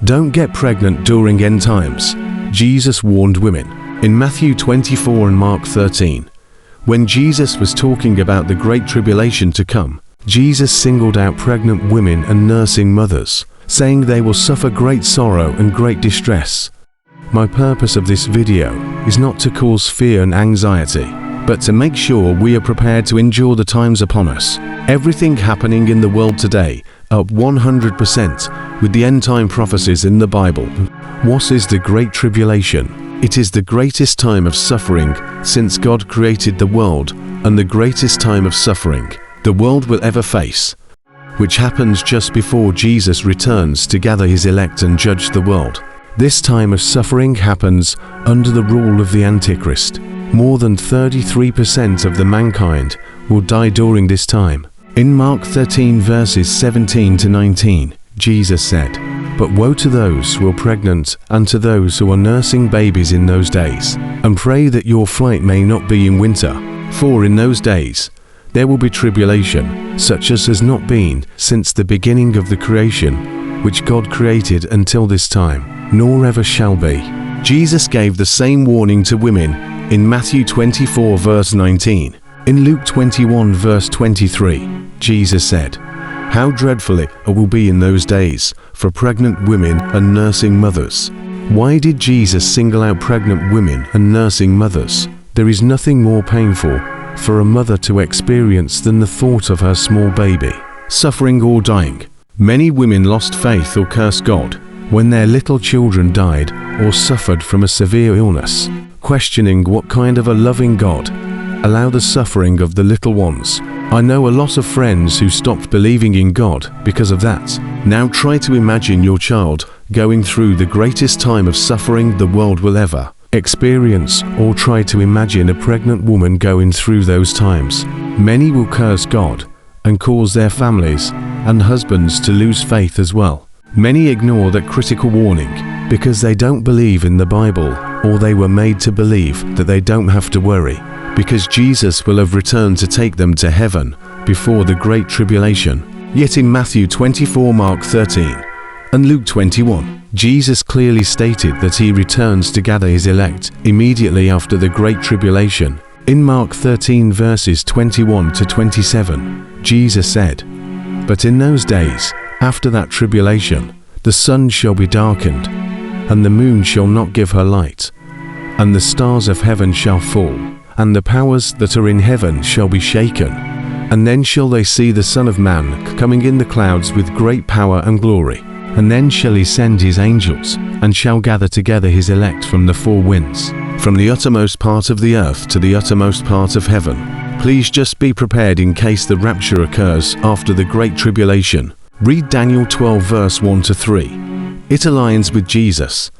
Don't get pregnant during end times. Jesus warned women. In Matthew 24 and Mark 13, when Jesus was talking about the Great Tribulation to come, Jesus singled out pregnant women and nursing mothers, saying they will suffer great sorrow and great distress. My purpose of this video is not to cause fear and anxiety, but to make sure we are prepared to endure the times upon us. Everything happening in the world today, up 100% with the end-time prophecies in the Bible. What is the Great Tribulation? It is the greatest time of suffering since God created the world, and the greatest time of suffering the world will ever face, which happens just before Jesus returns to gather his elect and judge the world. This time of suffering happens under the rule of the AntiChrist. More than 33% of the mankind will die during this time. In Mark 13 verses 17 to 19, Jesus said, "But woe to those who are pregnant and to those who are nursing babies in those days, and pray that your flight may not be in winter, for in those days there will be tribulation, such as has not been since the beginning of the creation, which God created until this time, nor ever shall be." Jesus gave the same warning to women in Matthew 24 verse 19. In Luke 21 verse 23, Jesus said, "How dreadful it will be in those days for pregnant women and nursing mothers." Why did Jesus single out pregnant women and nursing mothers? There is nothing more painful for a mother to experience than the thought of her small baby suffering or dying. Many women lost faith or cursed God when their little children died or suffered from a severe illness, questioning what kind of a loving God allowed the suffering of the little ones. I know a lot of friends who stopped believing in God because of that. Now try to imagine your child going through the greatest time of suffering the world will ever experience, or try to imagine a pregnant woman going through those times. Many will curse God and cause their families and husbands to lose faith as well. Many ignore that critical warning because they don't believe in the Bible, or they were made to believe that they don't have to worry, because Jesus will have returned to take them to heaven before the Great Tribulation. Yet in Matthew 24, Mark 13, and Luke 21, Jesus clearly stated that he returns to gather his elect immediately after the Great Tribulation. In Mark 13 verses 21 to 27, Jesus said, "But in those days, after that tribulation, the sun shall be darkened, and the moon shall not give her light, and the stars of heaven shall fall, and the powers that are in heaven shall be shaken. And then shall they see the Son of Man coming in the clouds with great power and glory. And then shall he send his angels, and shall gather together his elect from the four winds, from the uttermost part of the earth to the uttermost part of heaven." Please just be prepared in case the rapture occurs after the Great Tribulation. Read Daniel 12 verse 1 to 3. It aligns with Jesus.